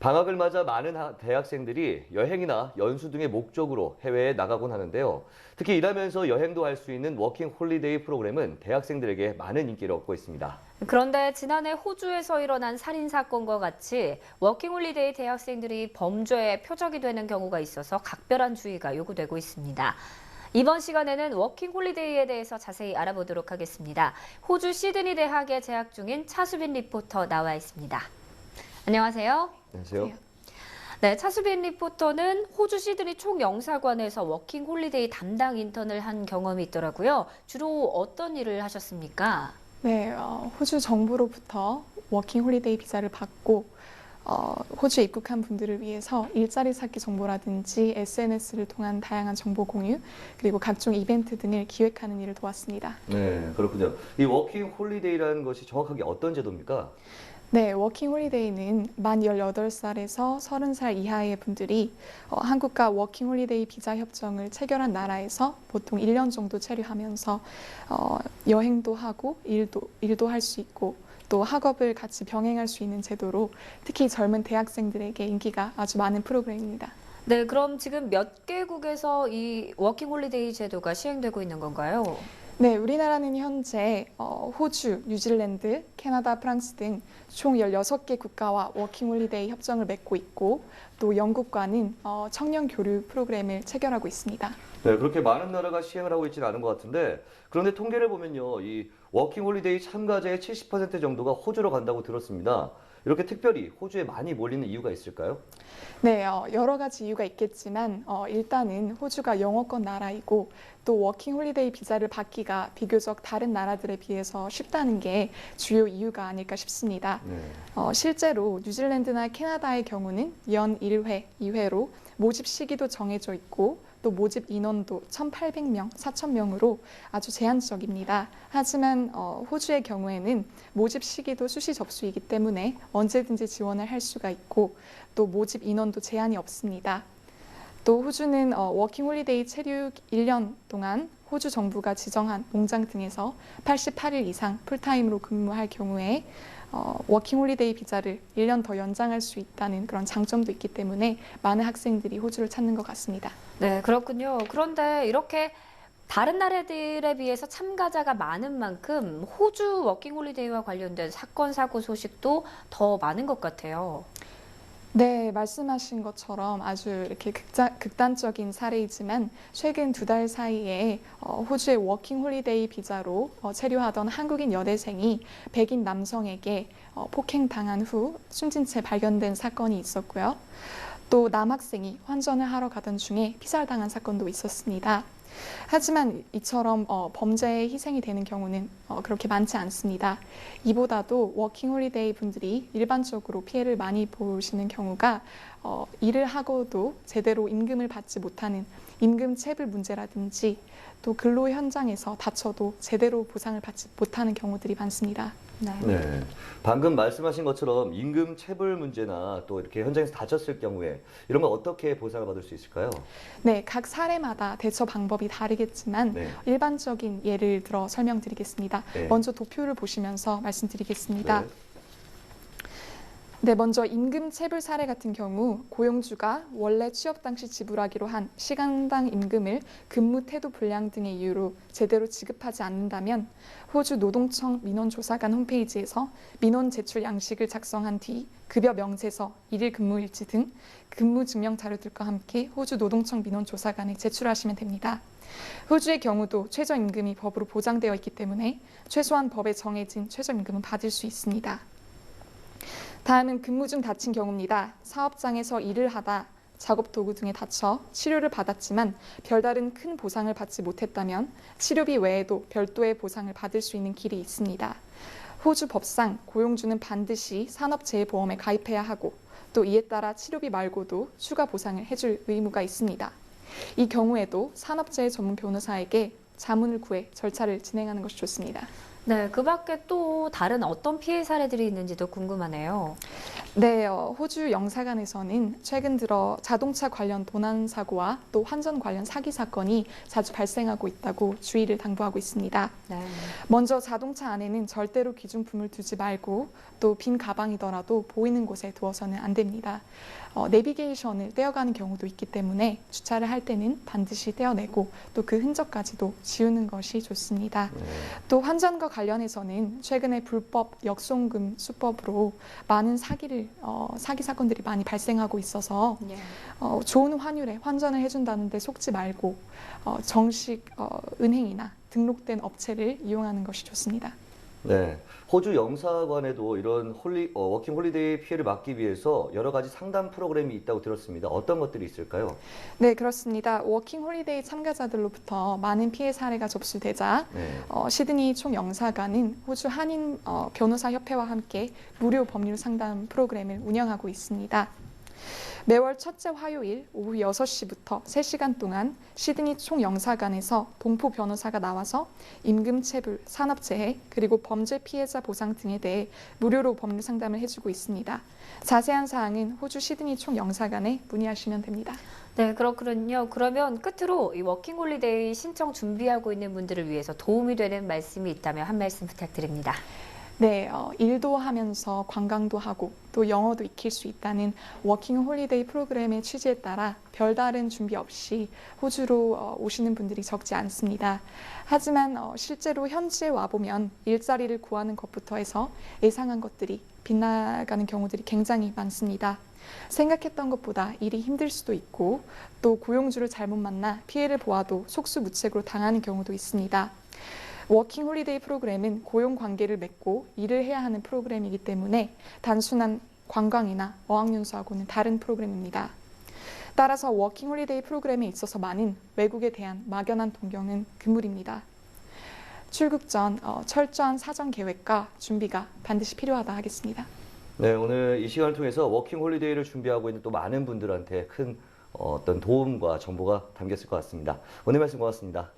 방학을 맞아 많은 대학생들이 여행이나 연수 등의 목적으로 해외에 나가곤 하는데요. 특히 일하면서 여행도 할 수 있는 워킹 홀리데이 프로그램은 대학생들에게 많은 인기를 얻고 있습니다. 그런데 지난해 호주에서 일어난 살인 사건과 같이 워킹홀리데이 대학생들이 범죄의 표적이 되는 경우가 있어서 각별한 주의가 요구되고 있습니다. 이번 시간에는 워킹홀리데이에 대해서 자세히 알아보도록 하겠습니다. 호주 시드니 대학에 재학 중인 차수빈 리포터 나와 있습니다. 안녕하세요. 안녕하세요. 네, 차수빈 리포터는 호주 시드니 총영사관에서 워킹홀리데이 담당 인턴을 한 경험이 있더라고요. 주로 어떤 일을 하셨습니까? 네, 호주 정부로부터 워킹 홀리데이 비자를 받고 호주에 입국한 분들을 위해서 일자리 찾기 정보라든지 SNS를 통한 다양한 정보 공유, 그리고 각종 이벤트 등을 기획하는 일을 도왔습니다. 네, 그렇군요. 이 워킹 홀리데이라는 것이 정확하게 어떤 제도입니까? 네, 워킹 홀리데이는 만 18살에서 30살 이하의 분들이 한국과 워킹 홀리데이 비자 협정을 체결한 나라에서 보통 1년 정도 체류하면서 여행도 하고 일도 할 수 있고 또 학업을 같이 병행할 수 있는 제도로 특히 젊은 대학생들에게 인기가 아주 많은 프로그램입니다. 네, 그럼 지금 몇 개국에서 이 워킹홀리데이 제도가 시행되고 있는 건가요? 네, 우리나라는 현재 호주, 뉴질랜드, 캐나다, 프랑스 등 총 16개 국가와 워킹홀리데이 협정을 맺고 있고 또 영국과는 청년 교류 프로그램을 체결하고 있습니다. 네, 그렇게 많은 나라가 시행을 하고 있지는 않은 것 같은데, 그런데 통계를 보면요, 이 워킹 홀리데이 참가자의 70% 정도가 호주로 간다고 들었습니다. 이렇게 특별히 호주에 많이 몰리는 이유가 있을까요? 네, 여러 가지 이유가 있겠지만 일단은 호주가 영어권 나라이고 또 워킹 홀리데이 비자를 받기가 비교적 다른 나라들에 비해서 쉽다는 게 주요 이유가 아닐까 싶습니다. 네. 실제로 뉴질랜드나 캐나다의 경우는 연 1회, 2회로 모집 시기도 정해져 있고 또 모집 인원도 1,800명, 4,000명으로 아주 제한적입니다. 하지만 호주의 경우에는 모집 시기도 수시 접수이기 때문에 언제든지 지원을 할 수가 있고 또 모집 인원도 제한이 없습니다. 또 호주는 워킹 홀리데이 체류 1년 동안 호주 정부가 지정한 농장 등에서 88일 이상 풀타임으로 근무할 경우에 워킹 홀리데이 비자를 1년 더 연장할 수 있다는 그런 장점도 있기 때문에 많은 학생들이 호주를 찾는 것 같습니다. 네, 그렇군요. 그런데 이렇게 다른 나라들에 비해서 참가자가 많은 만큼 호주 워킹홀리데이와 관련된 사건, 사고 소식도 더 많은 것 같아요. 네, 말씀하신 것처럼 아주 이렇게 극단적인 사례이지만 최근 2달 사이에 호주의 워킹 홀리데이 비자로 체류하던 한국인 여대생이 백인 남성에게 폭행당한 후 숨진 채 발견된 사건이 있었고요. 또 남학생이 환전을 하러 가던 중에 피살당한 사건도 있었습니다. 하지만 이처럼 범죄에 희생이 되는 경우는 그렇게 많지 않습니다. 이보다도 워킹 홀리데이 분들이 일반적으로 피해를 많이 보시는 경우가 일을 하고도 제대로 임금을 받지 못하는 임금 체불 문제라든지 또 근로 현장에서 다쳐도 제대로 보상을 받지 못하는 경우들이 많습니다. 네. 방금 말씀하신 것처럼 임금 체불 문제나 또 이렇게 현장에서 다쳤을 경우에 이런 건 어떻게 보상을 받을 수 있을까요? 네, 각 사례마다 대처 방법이 다르겠지만 네. 일반적인 예를 들어 설명드리겠습니다. 네. 먼저 도표를 보시면서 말씀드리겠습니다. 네. 네, 먼저 임금 체불 사례 같은 경우 고용주가 원래 취업 당시 지불하기로 한 시간당 임금을 근무 태도 불량 등의 이유로 제대로 지급하지 않는다면 호주 노동청 민원조사관 홈페이지에서 민원 제출 양식을 작성한 뒤 급여 명세서, 일일 근무일지 등 근무 증명 자료들과 함께 호주 노동청 민원조사관에 제출하시면 됩니다. 호주의 경우도 최저임금이 법으로 보장되어 있기 때문에 최소한 법에 정해진 최저임금은 받을 수 있습니다. 다음은 근무 중 다친 경우입니다. 사업장에서 일을 하다 작업 도구 등에 다쳐 치료를 받았지만 별다른 큰 보상을 받지 못했다면 치료비 외에도 별도의 보상을 받을 수 있는 길이 있습니다. 호주 법상 고용주는 반드시 산업재해보험에 가입해야 하고 또 이에 따라 치료비 말고도 추가 보상을 해줄 의무가 있습니다. 이 경우에도 산업재해 전문 변호사에게 자문을 구해 절차를 진행하는 것이 좋습니다. 네, 그 밖에 또 다른 어떤 피해 사례들이 있는지도 궁금하네요. 네, 호주 영사관에서는 최근 들어 자동차 관련 도난 사고와 또 환전 관련 사기 사건이 자주 발생하고 있다고 주의를 당부하고 있습니다. 네. 먼저 자동차 안에는 절대로 귀중품을 두지 말고 또 빈 가방이더라도 보이는 곳에 두어서는 안 됩니다. 내비게이션을 떼어가는 경우도 있기 때문에 주차를 할 때는 반드시 떼어내고 또 그 흔적까지도 지우는 것이 좋습니다. 또 환전과 관련해서는 최근에 불법 역송금 수법으로 많은 사기 사건들이 많이 발생하고 있어서 네. 좋은 환율에 환전을 해준다는데 속지 말고 정식 은행이나 등록된 업체를 이용하는 것이 좋습니다. 네, 호주 영사관에도 이런 워킹 홀리데이 피해를 막기 위해서 여러 가지 상담 프로그램이 있다고 들었습니다. 어떤 것들이 있을까요? 네, 그렇습니다. 워킹 홀리데이 참가자들로부터 많은 피해 사례가 접수되자 네. 시드니 총영사관은 호주 한인 변호사 협회와 함께 무료 법률 상담 프로그램을 운영하고 있습니다. 매월 첫째 화요일 오후 6시부터 3시간 동안 시드니 총영사관에서 동포 변호사가 나와서 임금체불, 산업재해, 그리고 범죄 피해자 보상 등에 대해 무료로 법률 상담을 해주고 있습니다. 자세한 사항은 호주 시드니 총영사관에 문의하시면 됩니다. 네, 그렇군요. 그러면 끝으로 이 워킹홀리데이 신청 준비하고 있는 분들을 위해서 도움이 되는 말씀이 있다면 한 말씀 부탁드립니다. 네, 일도 하면서 관광도 하고 또 영어도 익힐 수 있다는 워킹 홀리데이 프로그램의 취지에 따라 별다른 준비 없이 호주로 오시는 분들이 적지 않습니다. 하지만 실제로 현지에 와보면 일자리를 구하는 것부터 해서 예상한 것들이 빗나가는 경우들이 굉장히 많습니다. 생각했던 것보다 일이 힘들 수도 있고 또 고용주를 잘못 만나 피해를 보아도 속수무책으로 당하는 경우도 있습니다. 워킹 홀리데이 프로그램은 고용 관계를 맺고 일을 해야 하는 프로그램이기 때문에 단순한 관광이나 어학연수하고는 다른 프로그램입니다. 따라서 워킹 홀리데이 프로그램에 있어서 많은 외국에 대한 막연한 동경은 금물입니다. 출국 전 철저한 사전 계획과 준비가 반드시 필요하다 하겠습니다. 네, 오늘 이 시간을 통해서 워킹 홀리데이를 준비하고 있는 또 많은 분들한테 큰 어떤 도움과 정보가 담겼을 것 같습니다. 오늘 말씀 고맙습니다.